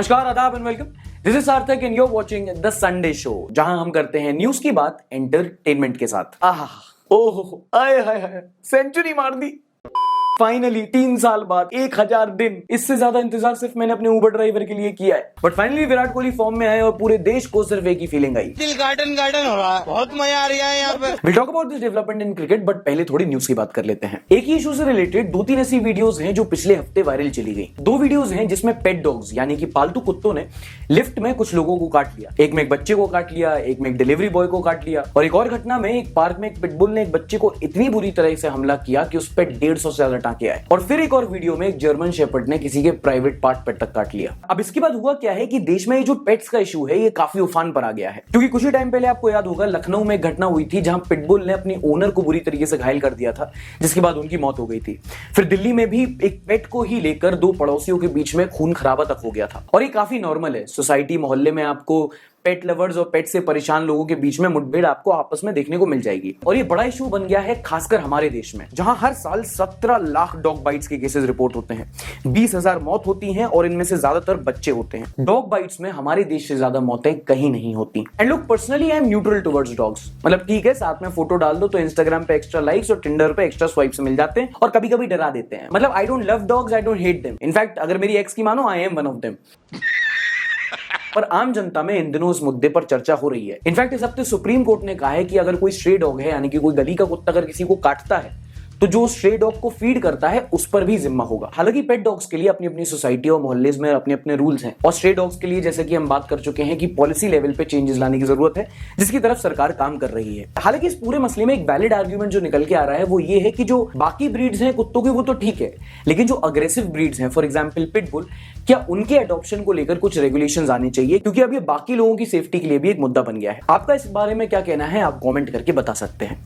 नमस्कार, आदाब and welcome. This is Sarthak and you are watching the Sunday show, जहां हम करते हैं न्यूज की बात एंटरटेनमेंट के साथ। आहा, ओहो, आए हाय हाय, सेंचुरी मार दी फाइनली 3 साल बाद 1000 दिन। इससे ज्यादा इंतजार सिर्फ मैंने अपने उबर ड्राइवर के लिए किया है। But finally Virat Kohli form में आए और पूरे देश को सिर्फ एक ही फीलिंग आई, दिल गार्डन गार्डन हो रहा है, बहुत मजा आ रहा है यहाँ पे। We'll talk about this development in cricket, but पहले थोड़ी न्यूज की बात कर लेते हैं। एक ही इशू से रिलेटेड 2-3 ऐसी वीडियोस हैं जो पिछले हफ्ते वायरल चली गई। 2 वीडियोस हैं जिसमें पेट डॉग्स यानी कि पालतू कुत्तों ने लिफ्ट में कुछ लोगों को काट लिया। एक में एक बच्चे को काट लिया, एक में एक डिलीवरी बॉय को काट लिया, और एक और घटना में एक पार्क में एक पिटबुल ने एक बच्चे को इतनी बुरी तरह से हमला किया कि उस पर 150 से ज्यादा टांके आए। और फिर एक और वीडियो में एक जर्मन शेपर्ड ने किसी के प्राइवेट पार्ट पे तक काट लिया। अब इसके बाद हुआ क्या है कि देश में ये जो पेट्स का इशू है ये काफी उफान पर आ गया है, क्योंकि कुछ ही टाइम पहले आपको याद होगा लखनऊ में एक घटना हुई थी जहां पिटबुल ने अपनी ओनर को बुरी तरीके से घायल कर दिया था, जिसके बाद उनकी मौत हो गई थी। फिर दिल्ली में भी एक पेट को ही लेकर 2 पड़ोसियों के बीच में खून खराबा तक हो गया था। और ये काफी नॉर्मल है, सोसाइटी मोहल्ले में आपको पेट लवर्स और पेट से परेशान लोगों के बीच में मुठभेड़ आपको आपस में देखने को मिल जाएगी। और ये बड़ा इशू बन गया है खासकर हमारे देश में, जहां हर साल 17 लाख डॉग बाइट्स के केसेस रिपोर्ट होते हैं, 20,000 मौत होती हैं और इनमें से ज्यादातर बच्चे होते हैं। डॉग बाइट्स में हमारे देश से ज्यादा मौतें कहीं नहीं होती। And look, personally I am neutral towards dogs. मतलब ठीक है, साथ में फोटो डाल दो तो इंस्टाग्राम पे एक्स्ट्रा लाइक्स और टिंडर पे एक्स्ट्रा स्वाइप्स मिल जाते हैं, और कभी कभी डरा देते हैं। मतलब I don't love dogs, I don't hate them. In fact अगर मेरी एक्स की मानो, I am one of them. पर आम जनता में इन दिनों इस मुद्दे पर चर्चा हो रही है। इनफैक्ट इस हफ्ते सुप्रीम कोर्ट ने कहा है कि अगर कोई स्ट्रे डॉग है, यानी कि कोई गली का कुत्ता अगर किसी को काटता है, तो जो स्ट्रे डॉग को फीड करता है उस पर भी जिम्मा होगा। हालांकि पेट डॉग्स के लिए अपनी अपनी सोसाइटी और मोहल्ले में अपने अपने रूल्स हैं, और स्ट्रे डॉग्स के लिए जैसे कि हम बात कर चुके हैं कि पॉलिसी लेवल पे चेंजेस लाने की जरूरत है, जिसकी तरफ सरकार काम कर रही है। हालांकि इस पूरे मसले में एक वैलिड आर्ग्यूमेंट जो निकल के आ रहा है वो ये है कि जो बाकी ब्रीड्स हैं कुत्तों की वो तो ठीक है, लेकिन जो अग्रेसिव ब्रीड्स हैं, फॉर एग्जाम्पल पिटबुल, क्या उनके अडॉप्शन को लेकर कुछ रेगुलेशंस आने चाहिए, क्योंकि अब ये बाकी लोगों की सेफ्टी के लिए भी एक मुद्दा बन गया है। आपका इस बारे में क्या कहना है, आप कमेंट करके बता सकते हैं।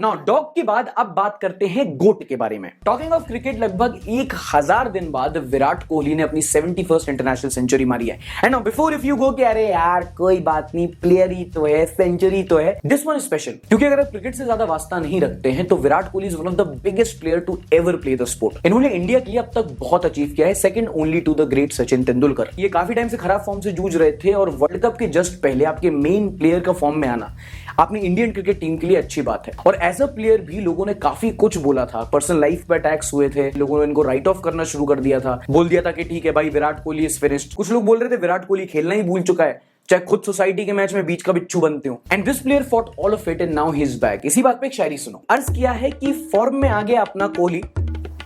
नाउ डॉग के बाद अब बात करते हैं गोट के बारे में। टॉकिंग ऑफ क्रिकेट, लगभग 1000 दिन बाद विराट कोहली ने अपनी 71st इंटरनेशनल सेंचुरी मारी है। And now before if you go कि अरे यार कोई बात नहीं, प्लेयर ही तो है, सेंचुरी तो है, दिस वन इज स्पेशल, क्योंकि अगर आप क्रिकेट से ज्यादा वास्ता नहीं रखते हैं तो Virat Kohli is one of the biggest player to ever play the sport. इन्होंने इंडिया के लिए अब तक बहुत अचीव किया है, second only to the great Sachin Tendulkar. ये काफी टाइम से खराब फॉर्म से जूझ रहे थे, और वर्ल्ड कप के जस्ट पहले आपके मेन प्लेयर का फॉर्म में आना अपनी इंडियन क्रिकेट टीम के लिए अच्छी बात है। और एज अ प्लेयर भी लोगों ने काफी कुछ बोला था, पर्सनल लाइफ पे अटैक्स हुए थे, लोगों ने इनको राइट ऑफ करना शुरू कर दिया था, बोल दिया था कि ठीक है भाई विराट कोहली इज फिनिश्ड। कुछ लोग बोल रहे थे विराट कोहली खेलना ही भूल चुका है, चाहे खुद सोसाइटी के मैच में बीच का बिच्छू बनते हो। And this player fought all of it and now he is back. इसी बात पे एक शायरी सुनो। अर्ज किया है कि फॉर्म में आ गया अपना कोहली,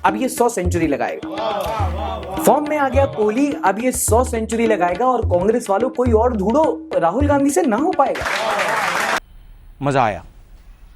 अब ये 100 सेंचुरी लगाएगा। फॉर्म में आ गया कोहली, अब ये 100 सेंचुरी लगाएगा, और कांग्रेस वालों कोई और ढूंढो, राहुल गांधी से ना हो पाएगा। मजा आया।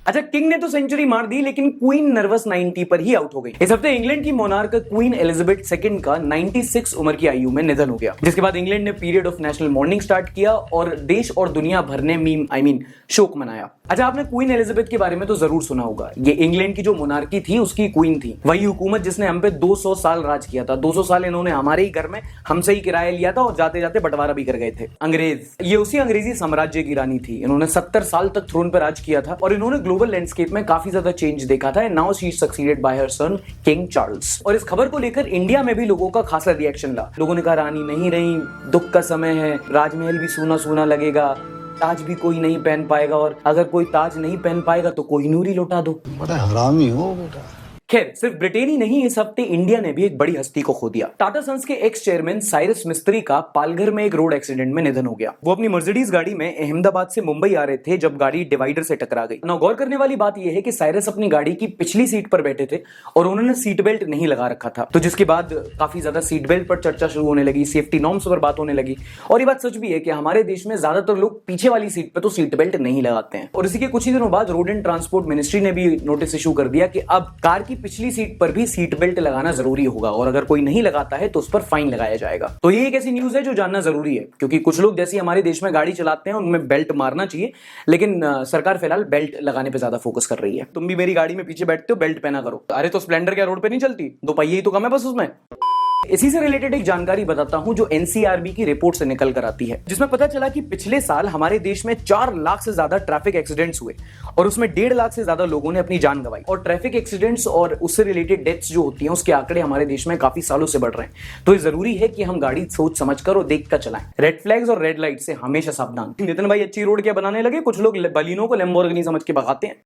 अच्छा, किंग ने तो सेंचुरी मार दी, लेकिन क्वीन नर्वस 90 पर ही आउट हो गई। इस हफ्ते इंग्लैंड की मोनार्क क्वीन एलिजाबेथ II का 96 उम्र की आयु में निधन हो गया, जिसके बाद इंग्लैंड ने period of national morning start किया और देश और दुनिया भर ने शोक मनाया। अच्छा, आपने क्वीन एलिजाबेथ के बारे में तो जरूर सुना होगा। ये इंग्लैंड की जो मोनार्की थी उसकी क्वीन थी, वही हुकूमत जिसने हम पे 200 साल राज किया था। 200 साल इन्होंने हमारे ही घर में हमसे ही किराया लिया था, और जाते जाते बंटवारा भी कर गए थे अंग्रेज। ये उसी अंग्रेजी साम्राज्य की रानी थी। इन्होंने 70 साल तक थ्रोन पर राज किया था, और इन्होंने ग्लोबल लैंडस्केप में काफी ज्यादा चेंज देखा था। Now she is succeeded by her son King Charles. और इस खबर को लेकर इंडिया में भी लोगों का खासा रिएक्शन रहा। लोगों ने कहा रानी नहीं रही, दुख का समय है, राजमहल भी सूना सूना लगेगा, ताज भी कोई नहीं पहन पाएगा, और अगर कोई ताज नहीं पहन पाएगा तो कोहिनूर ही लौटा दो। बड़ा हरामी हो बेटा। खैर, सिर्फ ब्रिटेन ही नहीं, इस हफ्ते इंडिया ने भी एक बड़ी हस्ती को खो दिया। टाटा सन्स के एक्स चेयरमैन साइरस मिस्त्री का पालघर में एक रोड एक्सीडेंट में निधन हो गया। वो अपनी मर्सिडीज गाड़ी में अहमदाबाद से मुंबई आ रहे थे जब गाड़ी डिवाइडर से टकरा गई। ना गौर करने वाली बात यह है कि साइरस अपनी गाड़ी की पिछली सीट पर बैठे थे और उन्होंने सीट बेल्ट नहीं लगा रखा था, तो जिसके बाद काफी ज्यादा सीट बेल्ट पर चर्चा शुरू होने लगी, सेफ्टी नॉर्म्स पर बात होने लगी। और ये बात सच भी है कि हमारे देश में ज्यादातर लोग पीछे वाली सीट पर तो सीट बेल्ट नहीं लगाते हैं। और इसी के कुछ ही दिनों बाद रोड एंड ट्रांसपोर्ट मिनिस्ट्री ने भी नोटिस इशू कर दिया कि अब कार की पिछली सीट पर भी सीट बेल्ट लगाना जरूरी होगा, और अगर कोई नहीं लगाता है तो उस पर फाइन लगाया जाएगा। तो ये एक ऐसी न्यूज है जो जानना जरूरी है, क्योंकि कुछ लोग जैसे हमारे देश में गाड़ी चलाते हैं उनमें बेल्ट मारना चाहिए, लेकिन सरकार फिलहाल बेल्ट लगाने पे ज्यादा फोकस कर रही है। तुम भी मेरी गाड़ी में पीछे बैठते हो, बेल्ट पहना करो। अरे तो स्प्लेंडर क्या रोड पे नहीं चलती? 2 पहिए ही तो कम है बस उसमें। इसी से रिलेटेड एक जानकारी बताता हूं जो एनसीआरबी की रिपोर्ट से निकल कर आती है, जिसमें पता चला कि पिछले साल हमारे देश में 4 लाख से ज्यादा ट्रैफिक एक्सीडेंट्स हुए और उसमें 1.5 लाख से ज्यादा लोगों ने अपनी जान गंवाई। और ट्रैफिक एक्सीडेंट्स और उससे रिलेटेड डेथ्स जो होती हैं उसके आंकड़े हमारे देश में काफी सालों से बढ़ रहे हैं। तो ये जरूरी है कि हम गाड़ी सोच समझकर और देखकर चलाएं। रेड फ्लैग्स और रेड लाइट से हमेशा सावधान। नितिन भाई अच्छी रोड क्या बनाने लगे, कुछ लोग बलिनों को लैम्बोर्गिनी समझ के भगाते हैं।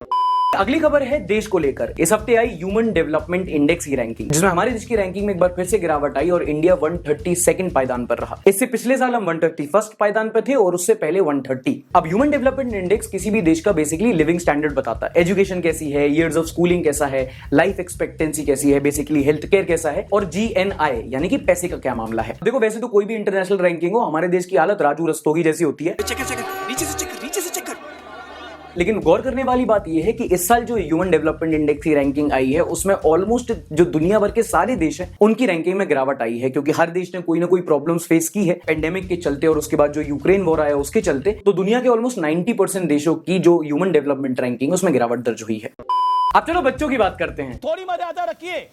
अगली खबर है देश को लेकर। इस हफ्ते आई ह्यूमन डेवलपमेंट इंडेक्स की रैंकिंग, जिसमें हमारे देश की रैंकिंग में एक बार फिर से गिरावट आई और इंडिया 132 पायदान पर रहा। इससे पिछले साल हम 131 पायदान पर थे और उससे पहले 130। अब ह्यूमन डेवलपमेंट इंडेक्स किसी भी देश का बेसिकली लिविंग स्टैंडर्ड बताता है। एजुकेशन कैसी है, ईयर्स ऑफ स्कूलिंग कैसा है, लाइफ एक्सपेक्टेंसी कैसी है, बेसिकली हेल्थ केयर कैसा है, और GNI यानी कि पैसे का क्या मामला है। देखो वैसे तो कोई भी इंटरनेशनल रैंकिंग हो, हमारे देश की हालत राजू रस्तोगी जैसी होती है। नीचे से चेक। लेकिन गौर करने वाली बात यह है कि इस साल जो ह्यूमन डेवलपमेंट इंडेक्स की रैंकिंग आई है उसमें ऑलमोस्ट जो दुनिया भर के सारे देश हैं उनकी रैंकिंग में गिरावट आई है, क्योंकि हर देश ने कोई ना कोई प्रॉब्लम्स फेस की है पेंडेमिक के चलते और उसके बाद जो यूक्रेन वॉर आया उसके चलते। तो दुनिया के ऑलमोस्ट 90% देशों की जो ह्यूमन डेवलपमेंट रैंकिंग उसमें गिरावट दर्ज हुई है। अब चलो बच्चों की बात करते हैं। थोड़ी मर्यादा रखिए।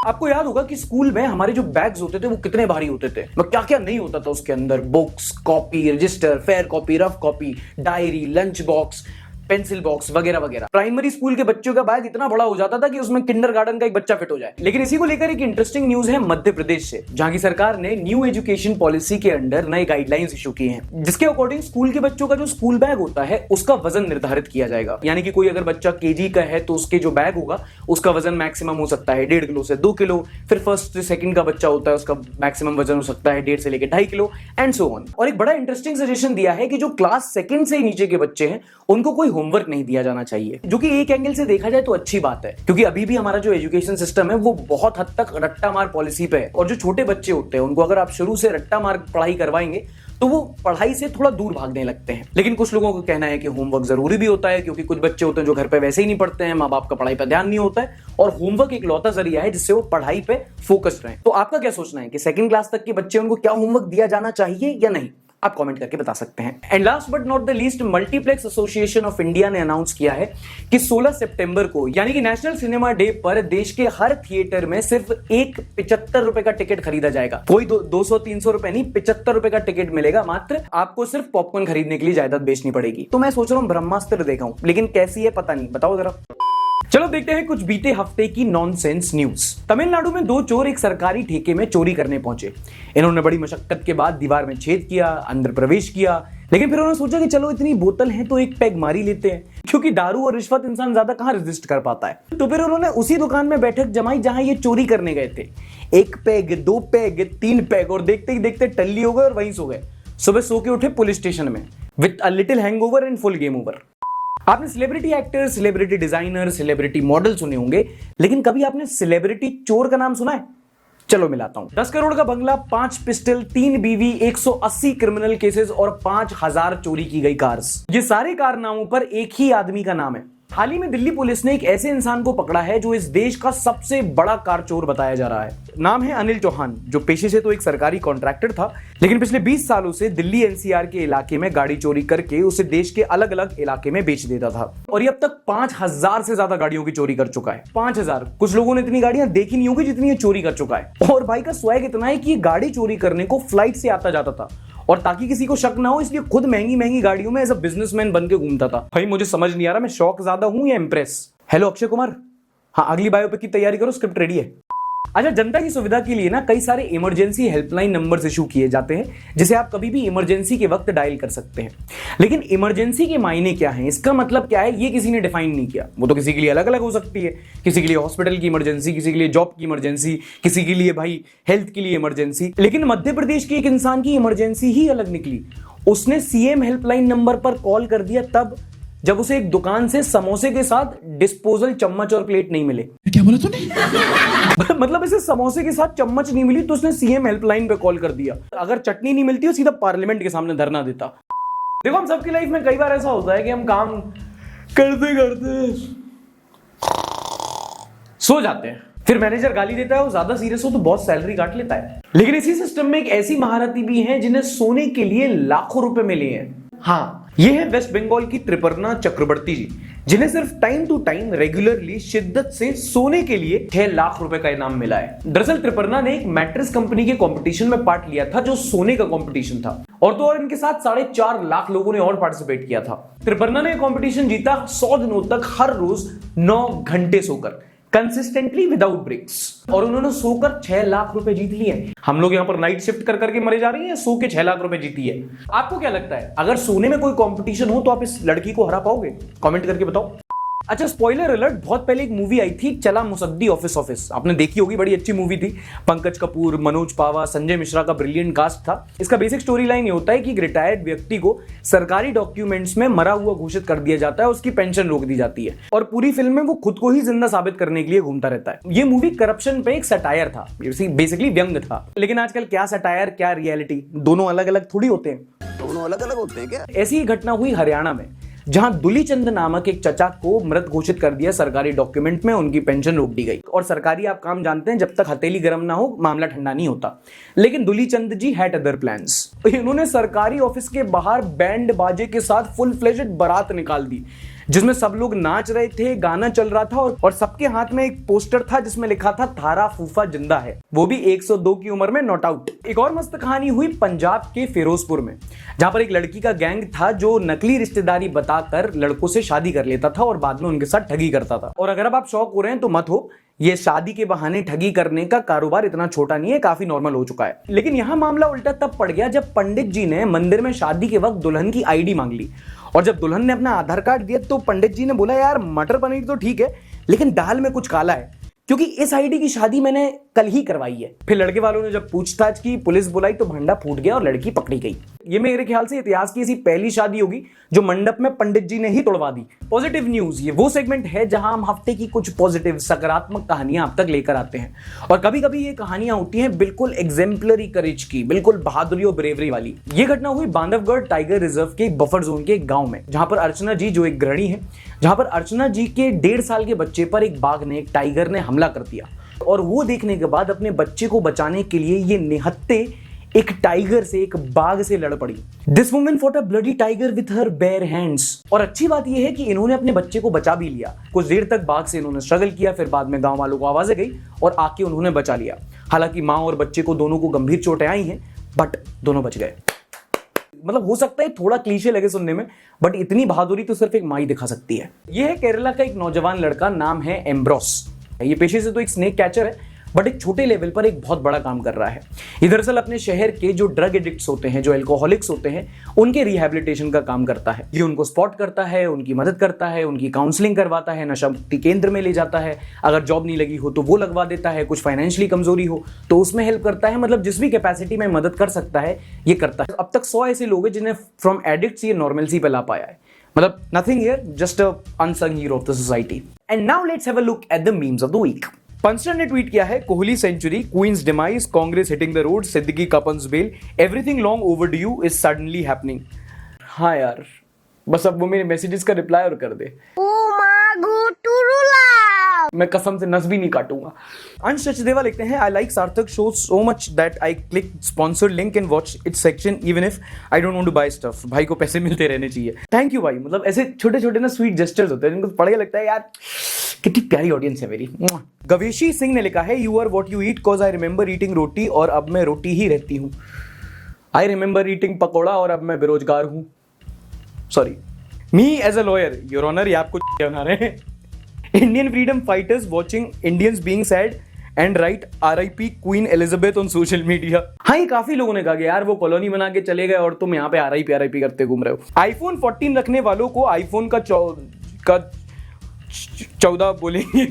आपको याद होगा कि स्कूल में हमारे जो बैग्स होते थे वो कितने भारी होते थे, क्या क्या नहीं होता था उसके अंदर। Books, copy, register, fair copy, rough copy, diary, lunch box, pencil box वगैरह वगैरह। प्राइमरी स्कूल के बच्चों का बैग इतना बड़ा हो जाता था कि उसमें किंडरगार्टन का एक बच्चा फिट हो जाए। लेकिन इसी को लेकर एक इंटरेस्टिंग न्यूज है मध्य प्रदेश से, जहां की सरकार ने न्यू एजुकेशन पॉलिसी के अंडर नए गाइडलाइंस इशू किए हैं, जिसके अकॉर्डिंग स्कूल के बच्चों का जो स्कूल बैग होता है उसका वजन निर्धारित किया जाएगा। यानी कि कोई अगर बच्चा केजी का है तो उसके जो बैग होगा उसका वजन मैक्सिमम हो सकता है 1.5 किलो से 2 किलो। फिर फर्स्ट से सेकंड का बच्चा होता है उसका मैक्सिमम वजन हो सकता है 1.5 से लेकर 2.5 किलो एंड सो ऑन। और एक बड़ा इंटरेस्टिंग सजेशन दिया है कि जो क्लास सेकंड से नीचे के बच्चे हैं उनको कोई होमवर्क नहीं दिया जाना चाहिए, जो कि एक एंगल से देखा जाए तो अच्छी बात है, क्योंकि अभी भी हमारा जो एजुकेशन सिस्टम है वो बहुत हद तक रट्टा मार पॉलिसी पे है। और जो छोटे बच्चे होते हैं उनको अगर आप शुरू से रट्टा मार पढ़ाई करवाएंगे तो वो पढ़ाई से थोड़ा दूर भागने लगते हैं। लेकिन कुछ लोगों का कहना है कि होमवर्क जरूरी भी होता है, क्योंकि कुछ बच्चे होते हैं जो घर पे वैसे ही नहीं पढ़ते हैं, माँ बाप का पढ़ाई पर ध्यान नहीं होता है, और होमवर्क एक लौता जरिया है जिससे वो पढ़ाई पे फोकस रहें। तो आपका क्या सोचना है कि सेकंड क्लास तक के बच्चे उनको क्या होमवर्क दिया जाना चाहिए या नहीं? आप कमेंट करके बता सकते हैं। And last but not the least, multiplex association of India ने अनाउंस किया है कि 16 सितंबर को यानी कि नेशनल सिनेमा डे पर देश के हर थिएटर में सिर्फ एक 75 रुपए का टिकट खरीदा जाएगा। कोई 200-300 रुपए नहीं, 75 रुपए का टिकट मिलेगा मात्र। आपको सिर्फ पॉपकॉर्न खरीदने के लिए जायदाद बेचनी पड़ेगी। तो मैं सोच रहा हूं ब्रह्मास्त्र देखा हूं, लेकिन कैसी है पता नहीं, बताओ जरा। चलो देखते हैं कुछ बीते हफ्ते की नॉनसेंस न्यूज। तमिलनाडु में 2 चोर एक सरकारी ठेके में चोरी करने पहुंचे। इन्होंने बड़ी मशक्कत के बाद दीवार में छेद किया, अंदर प्रवेश किया, लेकिन फिर उन्होंने सोचा कि चलो इतनी बोतल है तो एक पैग मारी लेते हैं, क्योंकि दारू और रिश्वत इंसान ज्यादा कहां रेजिस्ट कर पाता है। तो फिर उन्होंने उसी दुकान में बैठक जमाई जहां ये चोरी करने गए थे। 1 पैग, 2 पैग, 3 पैग, और देखते ही देखते टल्ली हो गए और वहीं सो गए। सुबह सो के उठे पुलिस स्टेशन में with a little hangover and full game over. आपने celebrity actor, celebrity designer, celebrity model सुने होंगे, लेकिन कभी आपने सेलिब्रिटी चोर का नाम सुना है? चलो मिलाता हूं। 10 करोड़ का बंगला, 5 पिस्टल, 3 बीवी, 180 क्रिमिनल केसेस और 5000 चोरी की गई कार्स। ये सारे कारनामों पर एक ही आदमी का नाम है। हाल ही में दिल्ली पुलिस ने एक ऐसे इंसान को पकड़ा है जो इस देश का सबसे बड़ा कार चोर बताया जा रहा है। नाम है अनिल चौहान, जो पेशे से तो एक सरकारी कॉन्ट्रैक्टर था, लेकिन पिछले 20 सालों से दिल्ली NCR के इलाके में गाड़ी चोरी करके उसे देश के अलग अलग इलाके में बेच देता था। और ये अब तक 5000 से ज्यादा गाड़ियों की चोरी कर चुका है। 5000। कुछ लोगों ने इतनी गाड़ियां देखी नहीं होगी जितनी ये चोरी कर चुका है। और भाई का स्वैग इतना है कि ये गाड़ी चोरी करने को फ्लाइट से आता जाता था, और ताकि किसी को शक ना हो इसलिए खुद महंगी महंगी गाड़ियों में एज अ बिजनेसमैन बन के घूमता था। भाई मुझे समझ नहीं आ रहा मैं शौक ज्यादा हूं या इंप्रेस। हेलो अक्षय कुमार, हाँ अगली बायोपिक की तैयारी करो, स्क्रिप्ट रेडी है। अच्छा, जनता की सुविधा के लिए ना कई सारे इमरजेंसी हेल्पलाइन नंबर्स इशू किए जाते हैं, जिसे आप कभी भी इमरजेंसी के वक्त डायल कर सकते हैं। लेकिन इमरजेंसी के मायने क्या है, इसका मतलब क्या है, ये किसी ने डिफाइन नहीं किया। वो तो किसी के लिए अलग अलग हो सकती है, किसी के लिए हॉस्पिटल की इमरजेंसी, किसी के लिए जॉब की इमरजेंसी, किसी के लिए भाई हेल्थ के लिए इमरजेंसी। लेकिन मध्य प्रदेश के एक इंसान की इमरजेंसी ही अलग निकली। उसने CM हेल्पलाइन नंबर पर कॉल कर दिया तब जब उसे एक दुकान से समोसे के साथ डिस्पोजल चम्मच और प्लेट नहीं मिले। क्या बोला तूने? मतलब इसे समोसे के साथ चम्मच नहीं मिली तो उसने CM हेल्पलाइन पे कॉल कर दिया। अगर चटनी नहीं मिलती तो सीधा पार्लियामेंट के सामने धरना देता। देखो हम सबकी लाइफ में कई बार ऐसा होता है कि हम काम करते करते सो जाते हैं, फिर मैनेजर गाली देता है, वो ज्यादा सीरियस हो तो बहुत सैलरी काट लेता है। लेकिन इसी सिस्टम में एक ऐसी महारथी भी हैं जिन्हें सोने के लिए लाखों रुपए मिले हैं। हाँ, ये है वेस्ट बंगाल की त्रिपर्णा चक्रवर्ती जी, जिन्हें सिर्फ टाइम टू टाइम रेगुलरली शिद्दत से सोने के लिए 6 लाख रुपए का इनाम मिला है। दरअसल त्रिपर्णा ने एक मैट्रेस कंपनी के कंपटीशन में पार्ट लिया था, जो सोने का कंपटीशन था, और तो और इनके साथ 4.5 लाख लोगों ने और पार्टिसिपेट किया था। त्रिपर्णा ने कंपटीशन जीता 100 दिनों तक हर रोज 9 घंटे सोकर, कंसिस्टेंटली विदाउट ब्रेक्स, और उन्होंने सोकर 6 लाख रुपए जीत लिए। हम लोग यहाँ पर नाइट शिफ्ट कर करके मरे जा रहे हैं, सो के 6 लाख रुपए जीती है। आपको क्या लगता है, अगर सोने में कोई कंपटीशन हो तो आप इस लड़की को हरा पाओगे? कमेंट करके बताओ। अच्छा, स्पॉइलर अलर्ट, बहुत पहले एक मूवी आई थी चला मुसद्दी ऑफिस ऑफिस, आपने देखी होगी, बड़ी अच्छी मूवी थी। पंकज कपूर, मनोज पावा, संजय मिश्रा का ब्रिलियंट कास्ट था। इसका बेसिक स्टोरी लाइन ये होता है कि एक रिटायर्ड व्यक्ति को सरकारी डॉक्यूमेंट्स में मरा हुआ घोषित कर दिया जाता है, उसकी पेंशन रोक दी जाती है, और पूरी फिल्म में वो खुद को ही जिंदा साबित करने के लिए घूमता रहता है। ये मूवी करप्शन पे एक सटायर था, बेसिकली व्यंग था। लेकिन आजकल क्या सटायर क्या रियलिटी, दोनों अलग अलग थोड़ी होते हैं। दोनों अलग अलग होते हैं क्या? ऐसी ही घटना हुई हरियाणा में, जहां दुलीचंद नामक एक चचा को मृत घोषित कर दिया सरकारी डॉक्यूमेंट में, उनकी पेंशन रोक दी गई। और सरकारी आप काम जानते हैं, जब तक हथेली गर्म ना हो मामला ठंडा नहीं होता। लेकिन दुलीचंद जी हैड अदर प्लान्स। इन्होंने सरकारी ऑफिस के बाहर बैंड बाजे के साथ फुल फ्लेजेड बारात निकाल दी, जिसमें सब लोग नाच रहे थे, गाना चल रहा था, और सबके हाथ में एक पोस्टर था जिसमें लिखा था थारा फूफा जिंदा है, वो भी 102 की उम्र में, नॉट आउट। एक और मस्त कहानी हुई पंजाब के फिरोजपुर में, जहां पर एक लड़की का गैंग था जो नकली रिश्तेदारी बताकर लड़कों से शादी कर लेता था और बाद में उनके साथ ठगी करता था। और अगर अब आप शौक हो रहे हैं तो मत हो, ये शादी के बहाने ठगी करने का कारोबार इतना छोटा नहीं है, काफी नॉर्मल हो चुका है। लेकिन यहां मामला उल्टा तब पड़ गया जब पंडित जी ने मंदिर में शादी के वक्त दुल्हन की आईडी मांग ली, और जब दुल्हन ने अपना आधार कार्ड दिया तो पंडित जी ने बोला, यार मटर पनीर तो ठीक है, लेकिन दाल में कुछ काला है, क्योंकि इस आईडी की शादी मैंने कल ही करवाई है। फिर लड़के वालों ने जब पूछताछ की, पुलिस बुलाई, तो भंडा फूट गया और लड़की पकड़ी गई। ये मेरे ख्याल से इतिहास की ऐसी पहली शादी होगी जो मंडप में पंडित जी ने ही तोड़वा दी। पॉजिटिव न्यूज, ये वो सेगमेंट है जहां हम हफ्ते की कुछ पॉजिटिव सकारात्मक कहानियां आप तक लेकर आते हैं, और कभी कभी ये कहानियां होती हैं बिल्कुल एग्जेम्पलरी करेज की, बिल्कुल बहादुरी और ब्रेवरी वाली। ये घटना हुई बांधवगढ़ टाइगर रिजर्व के बफर जोन के एक गांव में, जहां पर अर्चना जी, जो एक गृहिणी है, जहां पर अर्चना जी के 1.5 साल के बच्चे पर एक बाघ ने, एक टाइगर ने हमला कर दिया, और वो देखने के बाद अपने बच्चे को बचाने के लिए ये निहत्ते एक टाइगर से, एक बाघ से लड़ पड़ी। This woman fought a bloody tiger with her bare hands. और अच्छी बात यह है कि इन्होंने अपने बच्चे को बचा भी लिया। कुछ देर तक बाघ से इन्होंने स्ट्रगल किया, फिर बाद में गांव वालों को आवाजें गई और आके उन्होंने बचा लिया। हालांकि मां और बच्चे को दोनों को गंभीर चोटें आई हैं, बट दोनों बच गए। मतलब हो सकता है थोड़ा क्लीशे लगे सुनने में, बट इतनी बहादुरी तो सिर्फ एक मां ही दिखा सकती है। यह है केरला का एक नौजवान लड़का, नाम है एम्ब्रोस। ये पेशे से तो एक स्नेक कैचर है, बट एक छोटे लेवल पर एक बहुत बड़ा काम कर रहा है। ये दरअसल अपने शहर के जो ड्रग एडिक्ट्स होते हैं, जो एल्कोहलिक्स होते हैं, उनके रिहैबिलिटेशन का काम करता है। ये उनको स्पॉट करता है, उनकी मदद करता है, उनकी काउंसलिंग करवाता है, नशा मुक्ति केंद्र में ले जाता है, अगर जॉब नहीं लगी हो तो वो लगवा देता है, कुछ फाइनेंशियली कमजोरी हो तो उसमें हेल्प करता है। मतलब जिस भी कैपेसिटी में मदद कर सकता है ये करता है। अब तक 100 ऐसे लोग हैं जिन्हें फ्रॉम एडिक्ट्स ये नॉर्मलसी पे ला पाया है। मतलब nothing here, just a unsung hero of the society. And now let's have a look at the memes of the week. Punster ने ट्वीट किया है, Kohli century, queen's demise, Congress hitting the road, Siddique Kappan's bail, everything long overdue is suddenly happening. हाँ यार, बस अब वो मेरे messages का रिप्लाई और कर दे। मैं कसम से नस भी नहीं काटूंगा। अंश सचदेवा लिखते हैं, I like Sarthak show so much that I click sponsored link and watch its section even if I don't want to buy stuff. भाई को पैसे मिलते रहने चाहिए। थैंक यू भाई। मतलब ऐसे छोटे छोटे ना स्वीट जेस्चर्स होते हैं जिनको पढ़ के लगता है यार कितनी प्यारी ऑडियंस है मेरी। गवेशी सिंह ने लिखा है, you are what you eat cause I remember eating roti और अब मैं रोटी ही रहती हूँ। आई रिमेंबर ईटिंग पकौड़ा और अब मैं बेरोजगार हूँ। Sorry, me as a lawyer, your honour, ये आपको बना रहे हैं। Indian freedom fighters watching Indians being sad and write RIP Queen Elizabeth on social media। हाँ, ये काफी लोगों ने कहा कि यार वो कॉलोनी बना के चले गए और तुम यहाँ पे RIP करते घूम रहे हो। iPhone 14 रखने वालों को iPhone का 14 बोलेंगे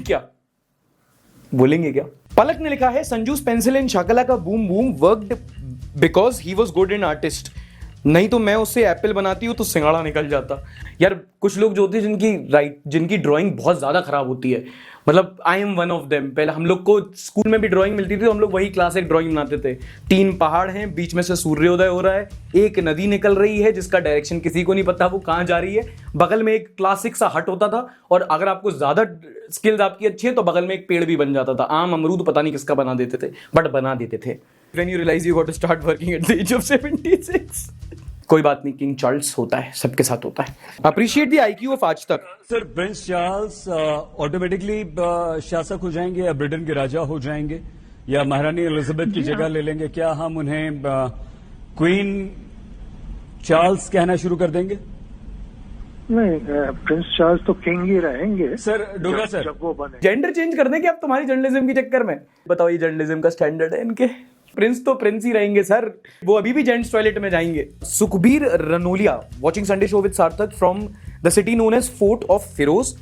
क्या? पलक ने लिखा है, संजूस पेंसिल एंड शाकला का boom boom worked because he was good in artist, नहीं तो मैं उससे एप्पल बनाती हूँ तो सिंगाड़ा निकल जाता। यार कुछ लोग जो होते हैं जिनकी ड्राइंग बहुत ज़्यादा खराब होती है, मतलब I am one of them. पहले हम लोग को स्कूल में भी ड्राइंग मिलती थी तो हम लोग वही क्लासिक ड्राइंग बनाते थे। 3 पहाड़ हैं, बीच में से सूर्योदय हो रहा है, एक नदी निकल रही है जिसका डायरेक्शन किसी को नहीं पता वो कहाँ जा रही है, बगल में एक क्लासिक सा हट होता था, और अगर आपको ज़्यादा स्किल्स आपकी अच्छी है तो बगल में एक पेड़ भी बन जाता था। आम अमरूद पता नहीं किसका बना देते थे, बट बना देते थे। When you realize you got to start working at the age of 76. कोई बात नहीं, किंग चार्ल्स होता है, सबके साथ होता है। अप्रिशिएट द आईक्यू ऑफ आज तक। सर प्रिंस चार्ल्स ऑटोमेटिकली शासक हो जाएंगे या ब्रिटेन के राजा हो जाएंगे या महारानी एलिजाबेथ की जगह ले लेंगे? क्या हम उन्हें क्वीन चार्ल्स कहना शुरू कर देंगे? नहीं, प्रिंस चार्ल्स तो किंग ही रहेंगे सर डोगरा सर, जब वो बने। जेंडर चेंज कर देंगे आप तुम्हारी जर्नलिज्म के चक्कर में? बताओ, ये जर्नलिज्म का स्टैंडर्ड है इनके? प्रिंस तो प्रिंस ही रहेंगे सर, वो अभी भी जेंट्स टॉयलेट में जाएंगे। Sukhbir Ranolia watching Sunday show with Sarthak from the city known as fort of Firoz,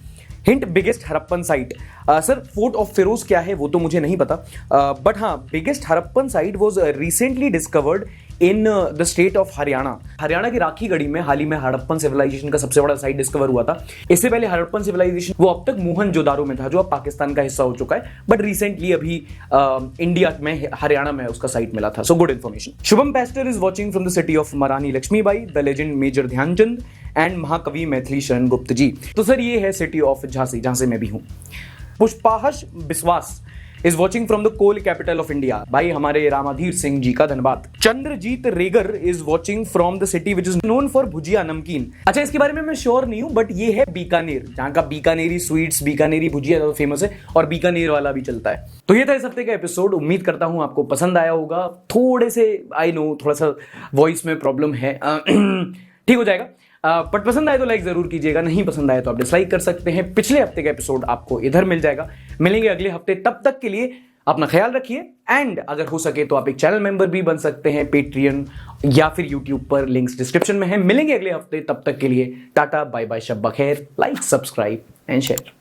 hint biggest Harappan site. Sir fort of Firoz क्या है वो तो मुझे नहीं पता, बट हाँ, biggest Harappan site was recently discovered in the state of Haryana. Haryana की राखी गढ़ी में हाल ही में हड़प्पन सिविलाइजेशन का सबसे बड़ा साइट डिस्कवर हुआ था। इससे पहले हड़प्पन सिविलाइजेशन वो अब तक मोहनजोदारो में था, जो अब पाकिस्तान का हिस्सा हो चुका है, बट रिसेंटली अभी इंडिया में हरियाणा में उसका साइट मिला था। So good information. Shubham Pester is watching from the city of Maharani Laxmibai, the legend major Dhyanchand and Mahakavi Maithili Sharan Gupt जी। तो सर ये है सिटी ऑफ झांसी, जहां से मैं भी हूं। Pushpahash Biswas is watching from the coal capital of India, भाई हमारे रामाधीर सिंह जी का धन्यवाद। Chandrajeet Regar is watching from the city which is known for bhujia namkeen. अच्छा, इसके बारे में मैं श्योर नहीं हूं, बट ये है बीकानेर, जहां का बीकानेरी स्वीट्स, बीकानेरी भुजिया ज्यादा फेमस है और बीकानेर वाला भी चलता है। तो ये था इस हफ्ते का एपिसोड, उम्मीद करता हूं आपको पसंद आया होगा। थोड़े से आई नो थोड़ा सा वॉइस में प्रॉब्लम है, ठीक हो जाएगा। बट पसंद आए तो लाइक जरूर कीजिएगा, नहीं पसंद आए तो आप डिसलाइक कर सकते हैं। पिछले हफ्ते का एपिसोड आपको इधर मिल जाएगा। मिलेंगे अगले हफ्ते, तब तक के लिए अपना ख्याल रखिए। एंड अगर हो सके तो आप एक चैनल मेंबर भी बन सकते हैं, पेट्रियन या फिर यूट्यूब पर, लिंक्स डिस्क्रिप्शन में है। मिलेंगे अगले हफ्ते, तब तक के लिए टाटा बाय बाय, शब बखैर, लाइक सब्सक्राइब एंड शेयर।